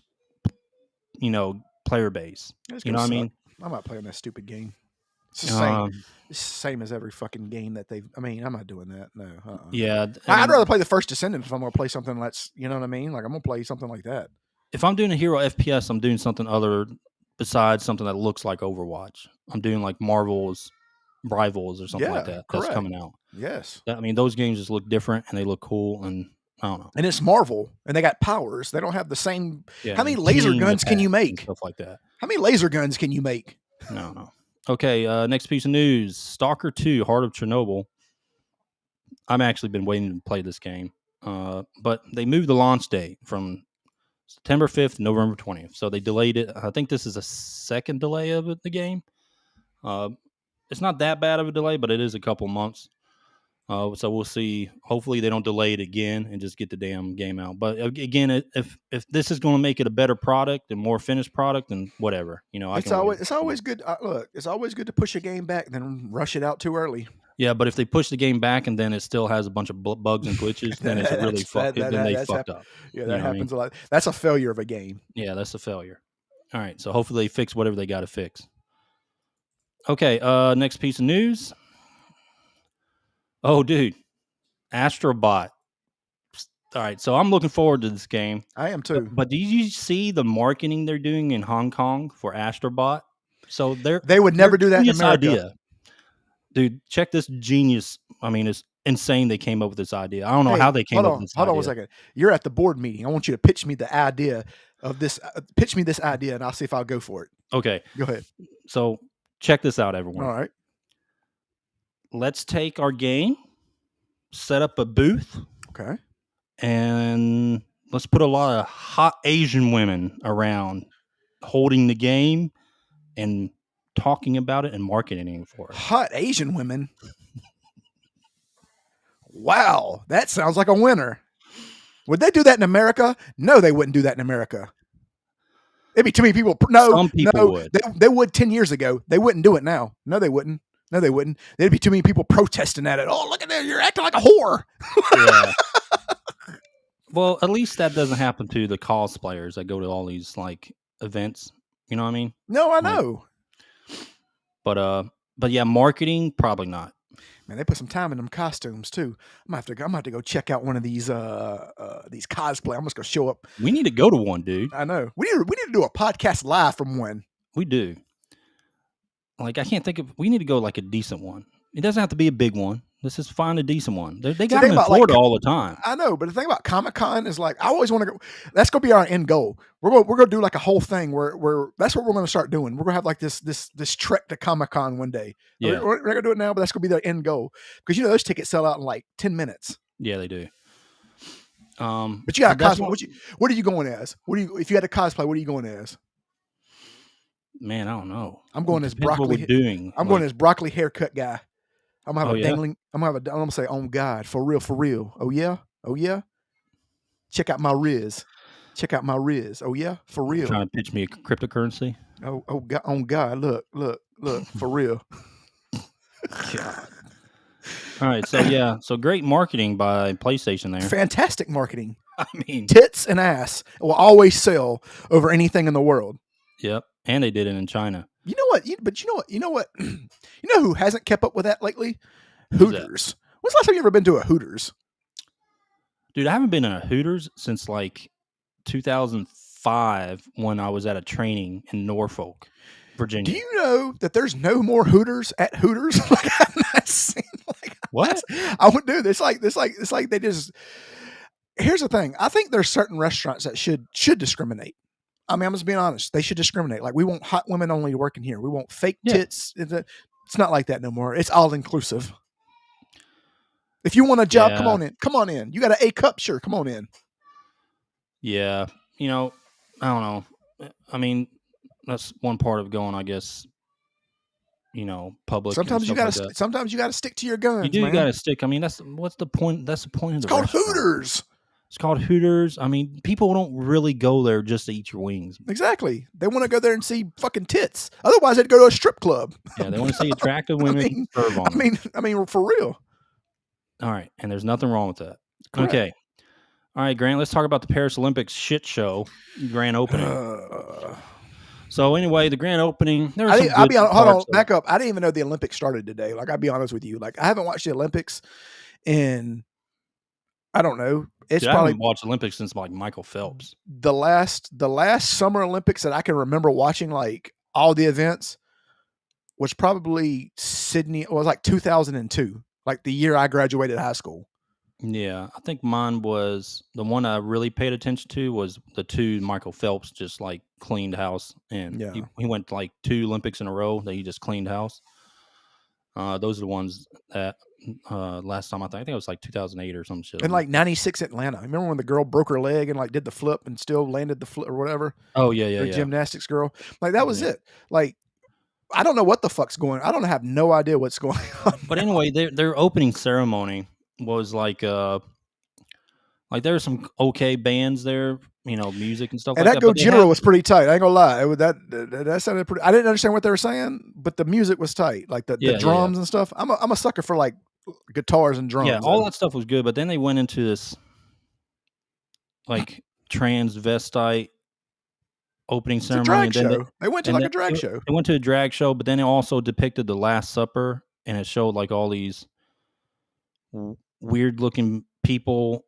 Speaker 2: player base.
Speaker 1: It's
Speaker 2: You
Speaker 1: gonna
Speaker 2: know what I
Speaker 1: suck.
Speaker 2: mean?
Speaker 1: I'm not playing that stupid game. It's the same.
Speaker 2: Um,
Speaker 1: It's the same as every fucking game that they've. I mean, I'm not doing that. No.
Speaker 2: yeah.
Speaker 1: I'd rather play the first Descendant if I'm going to play something that's. You know what I mean? Like I'm going to play something like that.
Speaker 2: If I'm doing a hero FPS, I'm doing something other besides something that looks like Overwatch. I'm doing like Marvel's Rivals or something like that. That's
Speaker 1: correct.
Speaker 2: coming out.
Speaker 1: Yes.
Speaker 2: I mean, those games just look different and they look cool, and I don't know.
Speaker 1: And it's Marvel, and they got powers. They don't have the same.
Speaker 2: Yeah,
Speaker 1: How many laser guns can you make?
Speaker 2: Stuff like that.
Speaker 1: How many laser guns can you make?
Speaker 2: No. Okay, next piece of news: Stalker 2: Heart of Chernobyl. I've actually been waiting to play this game, but they moved the launch date from September 5th to November 20th. So they delayed it. I think this is a second delay of the game. It's not that bad of a delay, but it is a couple months. So we'll see. Hopefully they don't delay it again and just get the damn game out. But again, if this is going to make it a better product and more finished product, then whatever.
Speaker 1: It's always good. Look, it's always good to push a game back than rush it out too early.
Speaker 2: Yeah, but if they push the game back and then it still has a bunch of bugs and glitches, then it's really fucked. Then they fucked up.
Speaker 1: Yeah, that happens a lot. That's a failure of a game.
Speaker 2: Yeah, that's a failure. All right, so hopefully they fix whatever they got to fix. Okay, next piece of news. Oh, dude, Astrobot. All right, so I'm looking forward to this game.
Speaker 1: I am too.
Speaker 2: But did you see the marketing they're doing in Hong Kong for Astrobot? So
Speaker 1: they would never do that in America.
Speaker 2: Idea. Dude, check this genius. I mean, it's insane they came up with this idea. I don't know how they came up with this idea.
Speaker 1: Hold on 1 second. You're at the board meeting. I want you to pitch me the idea of this. Pitch me this idea, and I'll see if I'll go for it.
Speaker 2: Okay.
Speaker 1: Go ahead.
Speaker 2: So check this out, everyone.
Speaker 1: All right.
Speaker 2: Let's take our game, set up a booth.
Speaker 1: Okay.
Speaker 2: And let's put a lot of hot Asian women around holding the game and talking about it and marketing for it.
Speaker 1: Hot Asian women? Wow, that sounds like a winner. Would they do that in America? No, they wouldn't do that in America. It'd be too many people. No,
Speaker 2: some people would.
Speaker 1: They would 10 years ago. They wouldn't do it now. No, they wouldn't. No, they wouldn't. There'd be too many people protesting at it. Oh, look at that. You're acting like a whore.
Speaker 2: Yeah. Well, at least that doesn't happen to the cosplayers that go to all these like events. You know what I mean?
Speaker 1: No, I know.
Speaker 2: But yeah, marketing probably not.
Speaker 1: Man, they put some time in them costumes too. I'm gonna have to go check out one of these cosplay. I'm just gonna show up.
Speaker 2: We need to go to one, dude.
Speaker 1: I know. We need to do a podcast live from one.
Speaker 2: We do. Like I can't think of. We need to go like a decent one. It doesn't have to be a big one. Let's just find a decent one. They got them in Florida all the time.
Speaker 1: I know, but the thing about Comic-Con is like I always want to go. That's gonna be our end goal. We're gonna do like a whole thing where that's what we're gonna start doing. We're gonna have like this trek to Comic-Con one day.
Speaker 2: Yeah,
Speaker 1: we're not gonna do it now, but that's gonna be the end goal because those tickets sell out in like 10 minutes.
Speaker 2: Yeah, they do.
Speaker 1: But you got a cosplay. What are you going as? If you had a cosplay? What are you going as?
Speaker 2: Man, I don't know.
Speaker 1: I'm going as broccoli.
Speaker 2: What we're doing.
Speaker 1: I'm going as broccoli haircut guy. I'm gonna have dangling.
Speaker 2: Yeah?
Speaker 1: I'm gonna say, "Oh God, for real. Oh yeah. Check out my Riz. Oh yeah, for real."
Speaker 2: Trying to pitch me a cryptocurrency.
Speaker 1: Oh God, look, for real.
Speaker 2: God. All right, so great marketing by PlayStation there.
Speaker 1: Fantastic marketing.
Speaker 2: I mean,
Speaker 1: tits and ass will always sell over anything in the world.
Speaker 2: Yep, and they did it in China.
Speaker 1: You know what? You know what? You know who hasn't kept up with that lately? Hooters. When's the last time you ever been to a Hooters?
Speaker 2: Dude, I haven't been in a Hooters since like 2005 when I was at a training in Norfolk, Virginia.
Speaker 1: Do you know that there's no more Hooters at Hooters? Like I've not seen. Like
Speaker 2: what?
Speaker 1: I would do this. It's like they just. Here's the thing. I think there's certain restaurants that should discriminate. I mean, I'm just being honest. They should discriminate. Like we want hot women only working here. We want fake tits. It's not like that no more. It's all inclusive. If you want a job, come on in. You got an A cup, sure, come on in.
Speaker 2: Yeah, I don't know. I mean, that's one part of going, I guess. Public.
Speaker 1: Sometimes you gotta stick to your guns.
Speaker 2: You do. Man. You gotta stick. I mean, what's the point? That's the point of
Speaker 1: the. It's called Hooters.
Speaker 2: It's called Hooters. I mean, people don't really go there just to eat your wings.
Speaker 1: Exactly. They want to go there and see fucking tits. Otherwise, they'd go to a strip club.
Speaker 2: Yeah, they want to see attractive
Speaker 1: I
Speaker 2: women
Speaker 1: mean,
Speaker 2: serve on them.
Speaker 1: I mean, for real.
Speaker 2: All right, and there's nothing wrong with that.
Speaker 1: Correct.
Speaker 2: Okay. All right, Grant, let's talk about the Paris Olympics shit show grand opening. So anyway, the grand opening, there was
Speaker 1: hold on, back up. I didn't even know the Olympics started today. Like, I'll be honest with you. Like, I haven't watched the Olympics in, I don't know. It's
Speaker 2: I
Speaker 1: probably
Speaker 2: haven't watched Olympics since like Michael Phelps.
Speaker 1: The last Summer Olympics that I can remember watching, like all the events, was probably Sydney. It was like 2002, like the year I graduated high school.
Speaker 2: Yeah, I think mine was the one I really paid attention to was the two Michael Phelps just like cleaned house, and
Speaker 1: Yeah.
Speaker 2: he went like 2 Olympics in a row that he just cleaned house. Those are the ones that last time I think it was like 2008 or some shit.
Speaker 1: And like 96 Atlanta. Remember when the girl broke her leg and like did the flip and still landed the flip or whatever?
Speaker 2: Oh yeah,
Speaker 1: the gymnastics girl. Like that was it. Like I don't know what the fuck's going on. I don't have no idea what's going on.
Speaker 2: But anyway, their opening ceremony was like there were some okay bands there, music and stuff
Speaker 1: And
Speaker 2: like
Speaker 1: that
Speaker 2: that.
Speaker 1: Gojira was pretty tight. I ain't gonna lie. That sounded pretty. I didn't understand what they were saying, but the music was tight. Like the drums and stuff. I'm a sucker for like guitars and drums.
Speaker 2: Yeah, all that stuff was good. But then they went into this like transvestite opening ceremony.
Speaker 1: It's a drag show. They went to like a drag show.
Speaker 2: They went to a drag show, but then it also depicted the Last Supper, and it showed like all these weird looking people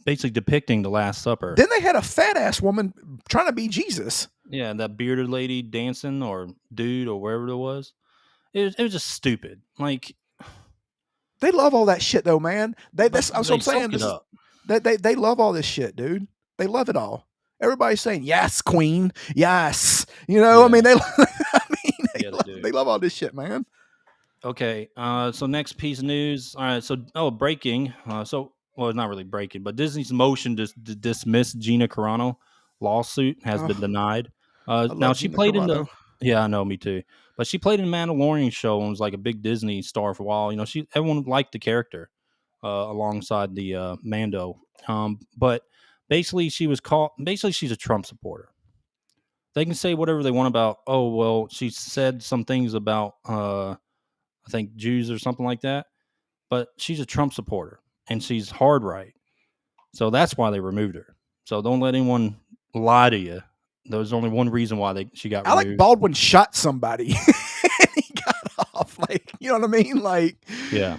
Speaker 2: basically depicting the Last Supper.
Speaker 1: Then they had a fat ass woman trying to be Jesus.
Speaker 2: Yeah, that bearded lady dancing or dude or wherever it was. It was just stupid. Like
Speaker 1: they love all that shit though, man. That's what I'm saying. They love all this shit, dude. They love it all. Everybody's saying yes, queen, yes. I mean, they love all this shit, man.
Speaker 2: Okay, so next piece of news. All right, so breaking. It's not really breaking, but Disney's motion to dismiss Gina Carano lawsuit has been denied. Now she played in the. Yeah, I know, me too. But she played in the Mandalorian show and was like a big Disney star for a while. Everyone liked the character alongside the Mando. But basically, she's a Trump supporter. They can say whatever they want about. Oh well, she said some things about. I think Jews or something like that, but she's a Trump supporter and she's hard right. So that's why they removed her. So don't let anyone lie to you. There's only one reason why she got removed.
Speaker 1: Alec Baldwin shot somebody and he got off. Like, you know what I mean? Like,
Speaker 2: yeah,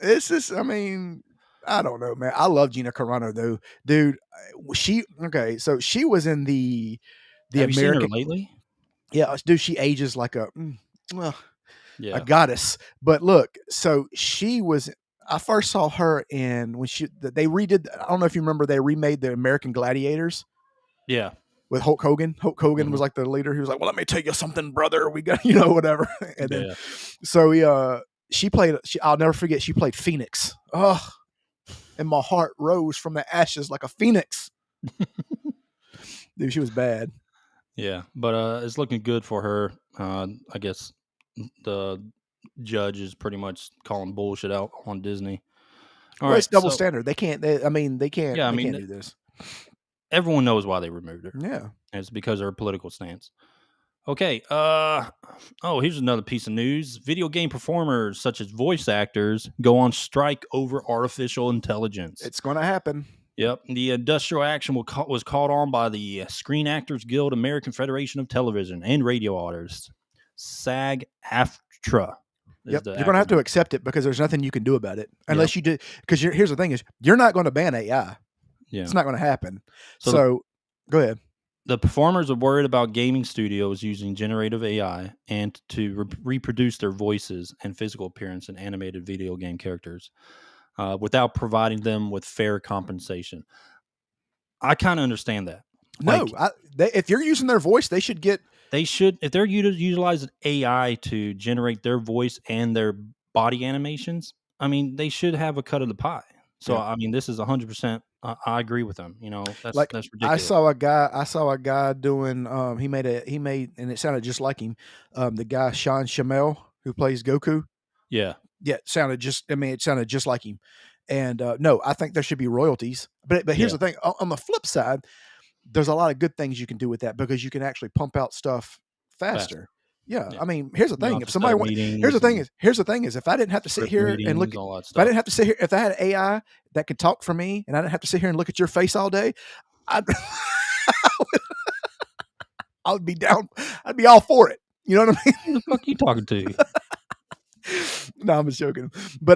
Speaker 1: it's just, I mean, I don't know, man. I love Gina Carano though, dude. So she was in the
Speaker 2: Have
Speaker 1: American.
Speaker 2: You seen her lately?
Speaker 1: Yeah, dude. She ages like a goddess. But look, so she was. I first saw her in when they redid. I don't know if you remember. They remade the American Gladiators.
Speaker 2: Yeah.
Speaker 1: With Hulk Hogan. Hulk Hogan was like the leader. He was like, "Well, let me tell you something, brother. We got whatever." And then, so she played. I'll never forget. She played Phoenix. Oh, and my heart rose from the ashes like a phoenix. Dude, she was bad.
Speaker 2: Yeah, but it's looking good for her. I guess the judge is pretty much calling bullshit out on Disney.
Speaker 1: Well, it's double standard. They can't. They can't.
Speaker 2: Yeah,
Speaker 1: they can't do this.
Speaker 2: Everyone knows why they removed her.
Speaker 1: Yeah,
Speaker 2: and it's because of her political stance. Okay. Here's another piece of news. Video game performers, such as voice actors, go on strike over artificial intelligence.
Speaker 1: It's going to happen.
Speaker 2: Yep. The industrial action was called on by the Screen Actors Guild, American Federation of Television and Radio Artists, SAG-AFTRA.
Speaker 1: Yep. You're going to have to accept it because there's nothing you can do about it unless you do. Because here's the thing: you're not going to ban AI. Yeah. It's not going to happen. So go ahead.
Speaker 2: The performers are worried about gaming studios using generative AI and to reproduce their voices and physical appearance in animated video game characters without providing them with fair compensation. I kind of understand that.
Speaker 1: No, if you're using their voice, they should get.
Speaker 2: They should, if they're utilizing AI to generate their voice and their body animations, I mean, they should have a cut of the pie. So, I mean, this is 100%. I agree with them. That's ridiculous.
Speaker 1: I saw a guy doing. He made, and it sounded just like him. The guy Sean Shamel who plays Goku.
Speaker 2: Yeah,
Speaker 1: it sounded just like him. And no, I think there should be royalties. But here's
Speaker 2: Yeah,
Speaker 1: the thing: on the flip side, there's a lot of good things you can do with that because you can actually pump out stuff
Speaker 2: faster.
Speaker 1: faster. Yeah,
Speaker 2: Yeah,
Speaker 1: I mean, here's the
Speaker 2: you don't
Speaker 1: thing:
Speaker 2: have
Speaker 1: if
Speaker 2: to set
Speaker 1: somebody
Speaker 2: up
Speaker 1: want, here's the
Speaker 2: meetings
Speaker 1: thing
Speaker 2: and
Speaker 1: is here's the thing is if I didn't have to sit
Speaker 2: script
Speaker 1: here and look,
Speaker 2: readings, all that
Speaker 1: if I
Speaker 2: stuff.
Speaker 1: didn't have to sit here, if I had AI that could talk for me, and I didn't have to sit here and look at your face all day, I'd I would be down. I'd be all for it. You know what I mean?
Speaker 2: Who the fuck you talking to?
Speaker 1: No, I'm just joking. But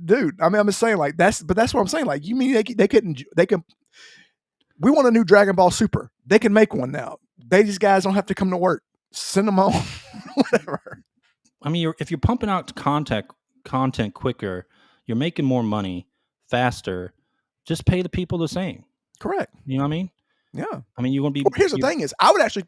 Speaker 1: dude, I mean, I'm just saying, like, that's what I'm saying. Like, you mean they couldn't, they can, we want a new Dragon Ball Super. They can make one now. These guys don't have to come to work. Send them home, whatever.
Speaker 2: I mean, if you're pumping out content quicker, you're making more money faster. Just pay the people the same.
Speaker 1: Correct.
Speaker 2: You know what I mean?
Speaker 1: Yeah.
Speaker 2: I mean, you're gonna be.
Speaker 1: Well, here's the thing: is I would actually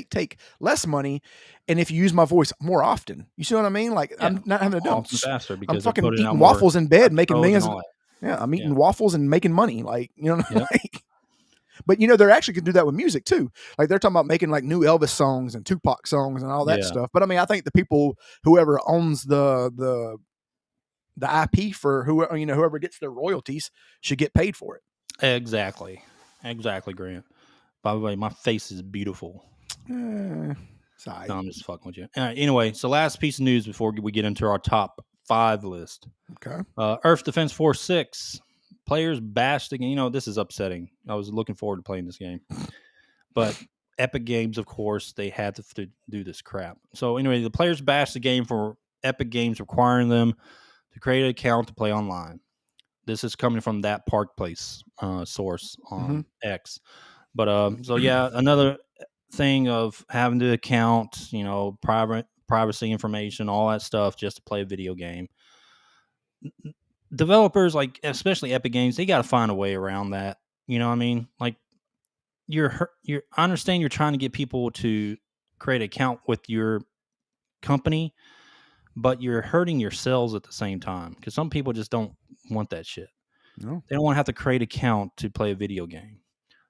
Speaker 1: take less money, and if you use my voice more often, you see what I mean? Like
Speaker 2: Yeah,
Speaker 1: I'm not having to do.
Speaker 2: often faster
Speaker 1: I'm
Speaker 2: because they're
Speaker 1: fucking
Speaker 2: putting out
Speaker 1: eating
Speaker 2: more
Speaker 1: waffles in bed, making
Speaker 2: episodes and
Speaker 1: millions.
Speaker 2: all that.
Speaker 1: Yeah, I'm eating
Speaker 2: Yeah.
Speaker 1: waffles and making money. Like, you know,
Speaker 2: Yep.
Speaker 1: like, but you know, they're actually can do that with music too. Like they're talking about making like new Elvis songs and Tupac songs and all that
Speaker 2: Yeah.
Speaker 1: stuff. But I mean, I think the people, whoever owns the IP for whoever gets their royalties should get paid for it.
Speaker 2: Exactly, Grant. By the way, my face is beautiful.
Speaker 1: Sorry.
Speaker 2: No, I'm just fucking with you. All right. Anyway, so last piece of news before we get into our top 5 list.
Speaker 1: Okay.
Speaker 2: Earth Defense Force 6 players bashed again. You know, this is upsetting. I was looking forward to playing this game, but Epic Games, of course, they had to do this crap. So anyway, the players bashed the game for Epic Games requiring them to create an account to play online. This is coming from that Park Place source on X. But so yeah, another thing of having to account, privacy information, all that stuff, just to play a video game. Developers, like especially Epic Games, they got to find a way around that. You know what I mean? Like I understand you're trying to get people to create an account with your company, but you're hurting yourselves at the same time because some people just don't want that shit.
Speaker 1: No.
Speaker 2: They don't want to have to create an account to play a video game.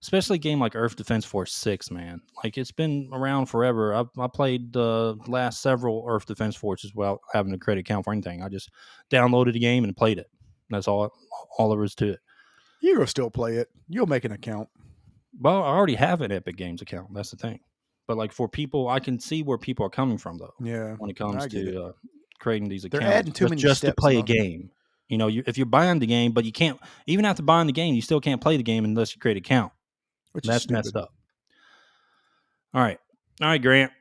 Speaker 2: Especially a game like Earth Defense Force 6, man. Like, it's been around forever. I played the last several Earth Defense Forces without having to create an account for anything. I just downloaded the game and played it. That's all there is to it.
Speaker 1: You'll still play it. You'll make an account.
Speaker 2: Well, I already have an Epic Games account. That's the thing. But, like, for people, I can see where people are coming from, though.
Speaker 1: Yeah.
Speaker 2: When it comes to creating these accounts.
Speaker 1: They're adding too many
Speaker 2: just to
Speaker 1: steps
Speaker 2: play a
Speaker 1: on.
Speaker 2: game. You know, if you're buying the game, but you can't, even after buying the game, you still can't play the game unless you create an account. That's messed up. All right, Grant.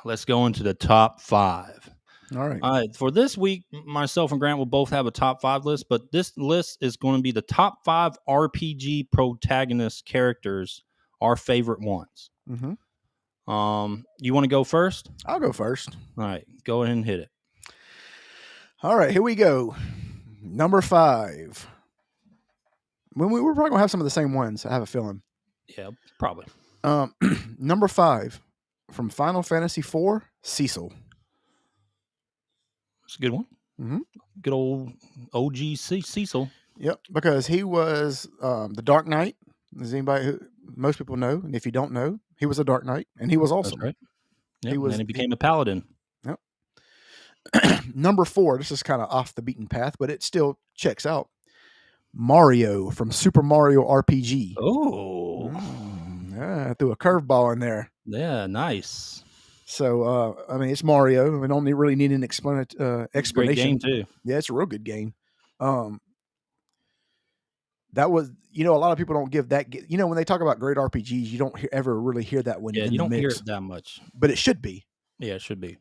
Speaker 2: Let's go into the top 5.
Speaker 1: All right.
Speaker 2: For this week, myself and Grant will both have a top 5 list, but this list is going to be the top 5 RPG protagonist characters, our favorite ones.
Speaker 1: Mm-hmm.
Speaker 2: You want to go first?
Speaker 1: I'll go first.
Speaker 2: All right, go ahead and hit it.
Speaker 1: All right, here we go. Number 5. We're probably gonna have some of the same ones. I have a feeling.
Speaker 2: Yeah, probably.
Speaker 1: Number 5 from Final Fantasy IV, Cecil.
Speaker 2: It's a good one.
Speaker 1: Mm-hmm.
Speaker 2: Good old OG Cecil.
Speaker 1: Yep, because he was the Dark Knight. Is anybody who most people know, and if you don't know, he was a Dark Knight, and he was awesome.
Speaker 2: That's right. Yep,
Speaker 1: and
Speaker 2: then he became a paladin.
Speaker 1: Yep. Number 4. This is kind of off the beaten path, but it still checks out. Mario from Super Mario RPG.
Speaker 2: Oh,
Speaker 1: yeah, I threw a curveball in there.
Speaker 2: Yeah, nice.
Speaker 1: So, I mean, it's Mario. We don't really need an explanation.
Speaker 2: Great game too.
Speaker 1: Yeah, it's a real good game. That was, a lot of people don't give that. When they talk about great RPGs, you don't ever really hear that when
Speaker 2: you don't hear it that much.
Speaker 1: But it should be.
Speaker 2: Yeah, it should be.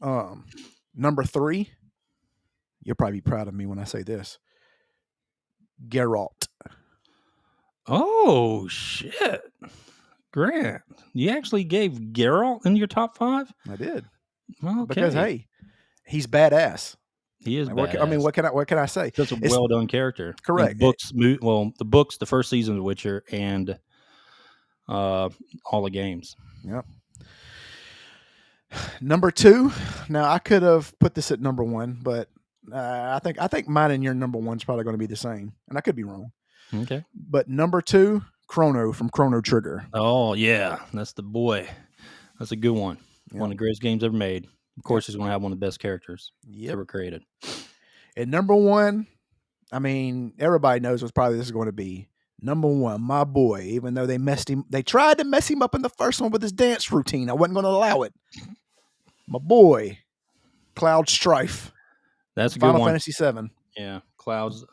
Speaker 1: Number 3. You'll probably be proud of me when I say this. Geralt.
Speaker 2: Oh shit, Grant! You actually gave Geralt in your top 5?
Speaker 1: I did.
Speaker 2: Okay.
Speaker 1: Because hey, he's badass.
Speaker 2: He is.
Speaker 1: Badass. What can I say?
Speaker 2: That's a well done character.
Speaker 1: Correct.
Speaker 2: The books, the first season of The Witcher, and all the games.
Speaker 1: Yep. Number 2. Now I could have put this at number 1, but I think mine and your number 1 is probably going to be the same, and I could be wrong.
Speaker 2: Okay.
Speaker 1: But number 2, Chrono from Chrono Trigger.
Speaker 2: Oh yeah, that's the boy. That's a good one. Yep. One of the greatest games ever made. Of course, he's going to have one of the best characters ever created.
Speaker 1: And number one, I mean, everybody knows what probably this is going to be. Number one, my boy, even though they tried to mess him up in the first one with his dance routine. I wasn't going to allow it. My boy, Cloud Strife.
Speaker 2: That's a good
Speaker 1: Final
Speaker 2: one.
Speaker 1: Fantasy VII.
Speaker 2: Yeah, Cloud's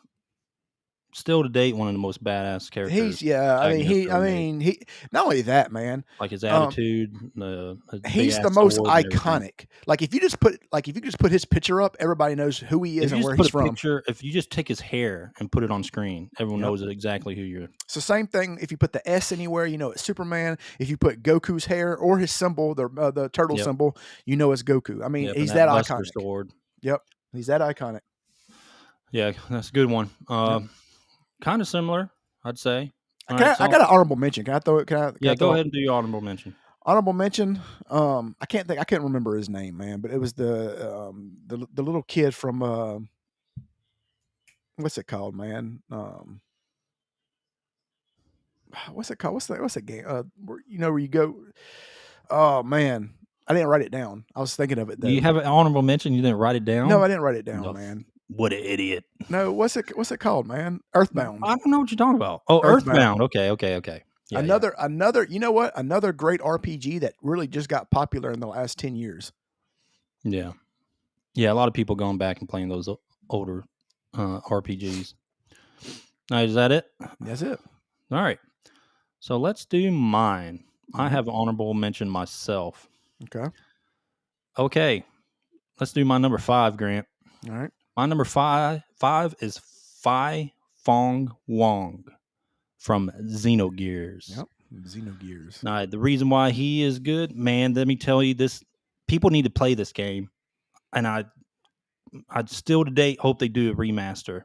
Speaker 2: still to date one of the most badass characters.
Speaker 1: He not only that, man.
Speaker 2: Like his attitude, his
Speaker 1: He's the most iconic. Like if you just put his picture up, everybody knows who he is and where he's from.
Speaker 2: If you just take his hair and put it on screen, everyone knows exactly who you're.
Speaker 1: It's the same thing. If you put the S anywhere, you know it's Superman. If you put Goku's hair or his symbol, the turtle symbol, you know it's Goku. I mean, he's that iconic. Sword. Yep, he's that iconic.
Speaker 2: Yeah, that's a good one. Kind of similar, I'd say.
Speaker 1: I got an honorable mention. Can I throw it?
Speaker 2: Go ahead and do your honorable mention.
Speaker 1: Honorable mention. I can't remember his name, man. But it was the little kid from what's it called, man? What's it called? What's that game? Where you go? Oh man, I didn't write it down. I was thinking of it though.
Speaker 2: Do you have an honorable mention? You didn't write it down?
Speaker 1: No, I didn't write it down, man.
Speaker 2: What an idiot!
Speaker 1: No, what's it called, man? Earthbound.
Speaker 2: I don't know what you're talking about. Oh, Earthbound. Okay.
Speaker 1: Yeah, another. You know what? Another great RPG that really just got popular in the last 10 years.
Speaker 2: Yeah. A lot of people going back and playing those older RPGs. All right, is that it?
Speaker 1: That's it.
Speaker 2: All right. So let's do mine. I have an honorable mention myself. Okay. Let's do my number 5, Grant.
Speaker 1: All right.
Speaker 2: My number five is Phi Fong Wong from Xenogears.
Speaker 1: Yep, Xenogears.
Speaker 2: Now, the reason why he is good, man, let me tell you this. People need to play this game. And I still to date hope they do a remaster,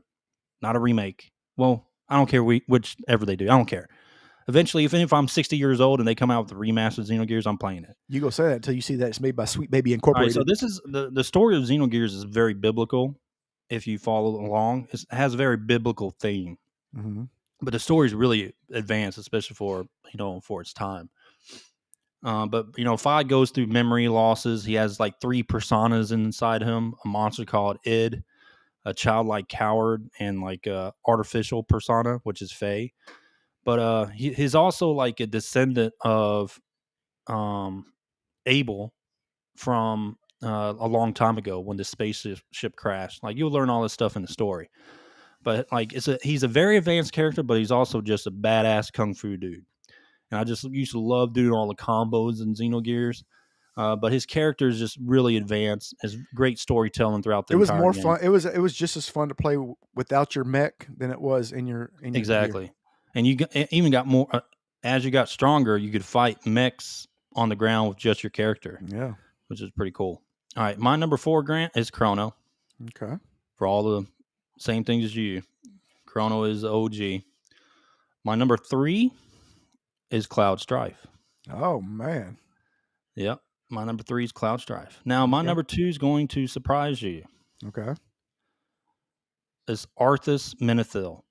Speaker 2: not a remake. Well, I don't care whichever they do. I don't care. Eventually, if I'm 60 years old and they come out with the remastered Xenogears, I'm playing it.
Speaker 1: You go say that until you see that it's made by Sweet Baby Incorporated.
Speaker 2: All right, so this is the story of Xenogears is very biblical. If you follow along, it has a very biblical theme.
Speaker 1: Mm-hmm.
Speaker 2: But the story is really advanced, especially for its time. But Phi goes through memory losses. He has like 3 personas inside him: a monster called Id, a childlike coward, and like a artificial persona, which is Faye. But he's also like a descendant of Abel from a long time ago when the spaceship crashed. Like you'll learn all this stuff in the story. But like he's a very advanced character, but he's also just a badass kung fu dude. And I just used to love doing all the combos in Xenogears. But his character is just really advanced. Has great storytelling throughout the
Speaker 1: entire
Speaker 2: game.
Speaker 1: It was more fun. It was just as fun to play without your mech than it was in your
Speaker 2: exactly.
Speaker 1: Gear.
Speaker 2: And you even got more as you got stronger. You could fight mechs on the ground with just your character.
Speaker 1: Yeah,
Speaker 2: which is pretty cool. All right, my number 4, Grant, is Chrono.
Speaker 1: Okay,
Speaker 2: for all the same things as you. Chrono is OG. My number 3 is Cloud Strife.
Speaker 1: Oh man.
Speaker 2: Yep. My number 3 is Cloud Strife. Now, my number 2 is going to surprise you.
Speaker 1: Okay.
Speaker 2: It's Arthas Menethil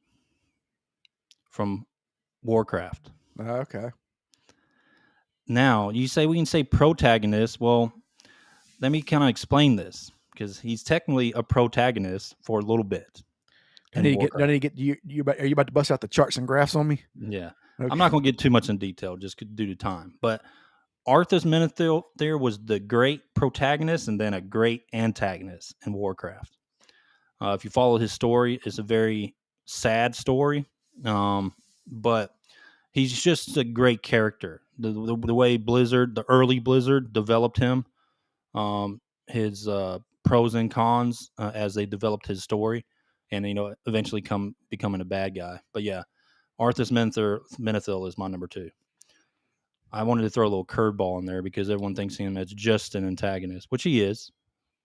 Speaker 2: from Warcraft.
Speaker 1: Okay.
Speaker 2: Now, you say we can say protagonist. Well, let me kind of explain this because he's technically a protagonist for a little bit.
Speaker 1: Are you about to bust out the charts and graphs on me?
Speaker 2: Yeah. Okay. I'm not going to get too much in detail just due to time. But Arthas Menethil there was the great protagonist and then a great antagonist in Warcraft. If you follow his story, it's a very sad story. But he's just a great character. The way the early Blizzard developed him, his pros and cons as they developed his story, and eventually becoming a bad guy. But yeah, Arthas Menethil is my number 2. I wanted to throw a little curveball in there because everyone thinks him as just an antagonist, which he is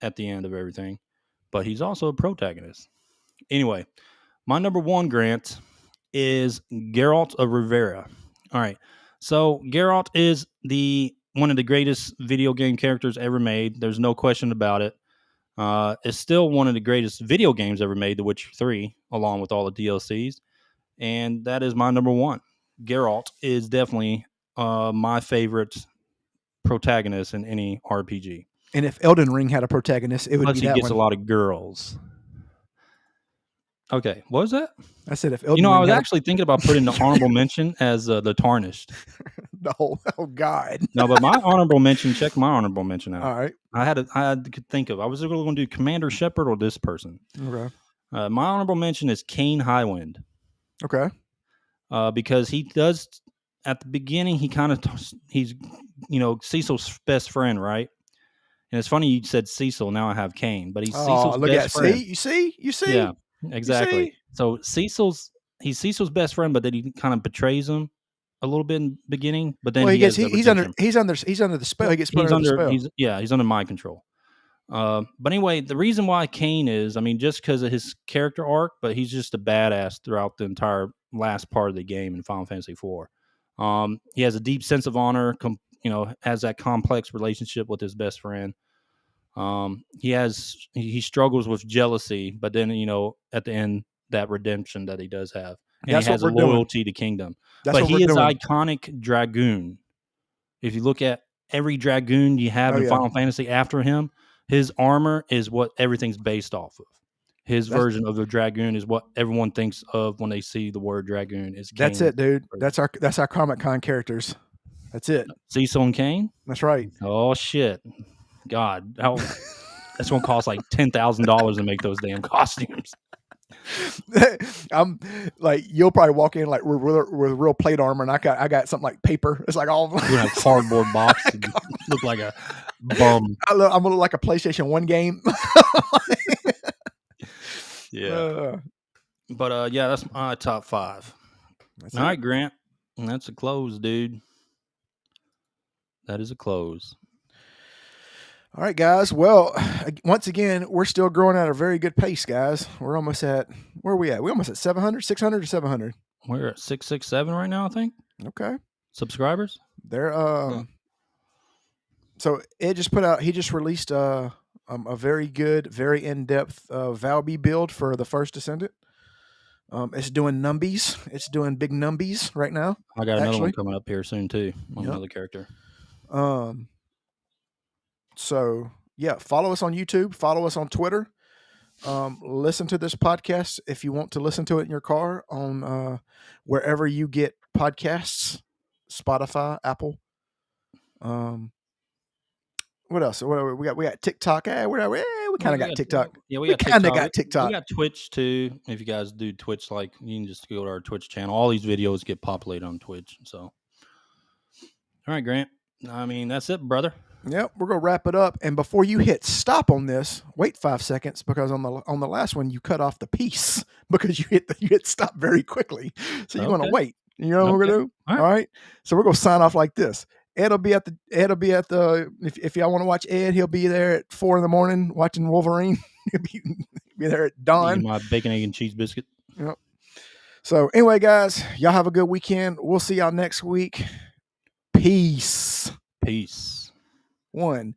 Speaker 2: at the end of everything, but he's also a protagonist. Anyway, my number 1, Grant, is Geralt of Rivia. All right. So Geralt is one of the greatest video game characters ever made. There's no question about it. It's still one of the greatest video games ever made, The Witcher 3, along with all the DLCs. And that is my number 1. Geralt is definitely my favorite protagonist in any RPG.
Speaker 1: And if Elden Ring had a protagonist, it would be that one.
Speaker 2: He gets a lot of girls. Okay, what was that?
Speaker 1: I said if
Speaker 2: You
Speaker 1: Elden
Speaker 2: know, I
Speaker 1: Ring
Speaker 2: was
Speaker 1: had
Speaker 2: actually thinking about putting the honorable mention as the Tarnished.
Speaker 1: oh God.
Speaker 2: No, but my honorable mention. Check my honorable mention out.
Speaker 1: All right.
Speaker 2: I had to think of. I was going to do Commander Shepard or this person.
Speaker 1: Okay.
Speaker 2: My honorable mention is Kane Highwind.
Speaker 1: Okay.
Speaker 2: Because he does at the beginning. He kind of he's Cecil's best friend, right? And it's funny you said Cecil. Now I have Kane, but he's Cecil's
Speaker 1: Look
Speaker 2: best
Speaker 1: at
Speaker 2: friend.
Speaker 1: see, you see,
Speaker 2: Yeah,
Speaker 1: you
Speaker 2: exactly.
Speaker 1: see?
Speaker 2: So he's Cecil's best friend, but then he kind of betrays him a little bit in the beginning. But then
Speaker 1: Well,
Speaker 2: he has the
Speaker 1: he's under
Speaker 2: redemption.
Speaker 1: he's under the spell. He gets put
Speaker 2: He's
Speaker 1: under the
Speaker 2: under
Speaker 1: spell.
Speaker 2: he's under mind control. But anyway, the reason why Kane is, I mean, just because of his character arc, but he's just a badass throughout the entire last part of the game in Final Fantasy IV. He has a deep sense of honor, has that complex relationship with his best friend. He struggles with jealousy, but then, at the end, that redemption that he does have. And
Speaker 1: That's
Speaker 2: he
Speaker 1: what
Speaker 2: has a
Speaker 1: we're doing.
Speaker 2: loyalty to Kingdom.
Speaker 1: That's
Speaker 2: But
Speaker 1: what
Speaker 2: he
Speaker 1: we're
Speaker 2: is
Speaker 1: doing.
Speaker 2: iconic Dragoon. If you look at every Dragoon you have in Final Fantasy after him, his armor is what everything's based off of. His version of the Dragoon is what everyone thinks of when they see the word Dragoon.
Speaker 1: That's it, dude. That's our Comic Con characters. That's it.
Speaker 2: Cecil and Kane?
Speaker 1: That's right.
Speaker 2: Oh, shit. God. That's going to cost like $10,000 to make those damn costumes.
Speaker 1: I'm like, you'll probably walk in like with real plate armor, and I got something like paper. It's like all
Speaker 2: you're gonna have cardboard box. And look like a bum.
Speaker 1: I'm gonna look like a PlayStation 1 game.
Speaker 2: Yeah. But yeah, that's my top 5. All right, Grant. And that's a close, dude. That is a close.
Speaker 1: All right, guys. Well, once again, we're still growing at a very good pace, guys. We're almost at, where are we at? We're almost at 700, 600 or 700.
Speaker 2: We're at 667 right now, I think.
Speaker 1: Okay.
Speaker 2: Subscribers?
Speaker 1: They're, so Ed just he just released a very good, very in-depth Valby build for the first Descendant. It's doing numbies. It's doing big numbies right now.
Speaker 2: I got another one coming up here soon too on another character.
Speaker 1: So yeah, follow us on YouTube. Follow us on Twitter. Listen to this podcast if you want to listen to it in your car on wherever you get podcasts, Spotify, Apple. What else? What we got? We got TikTok. We kind of got TikTok.
Speaker 2: Yeah,
Speaker 1: we kind of got TikTok.
Speaker 2: We got Twitch too. If you guys do Twitch, like you can just go to our Twitch channel. All these videos get populated on Twitch. So, all right, Grant. I mean, that's it, brother.
Speaker 1: Yep, we're gonna wrap it up. And before you hit stop on this, wait 5 seconds because on the last one you cut off the piece because you hit stop very quickly. So you want to wait. You know what we're gonna do? All right. So we're gonna sign off like this. Ed'll be at the if y'all want to watch Ed, he'll be there at 4 a.m. watching Wolverine. He'll be there at dawn.
Speaker 2: Eating my bacon, egg, and cheese biscuit.
Speaker 1: Yep. So anyway, guys, y'all have a good weekend. We'll see y'all next week. Peace.
Speaker 2: 1,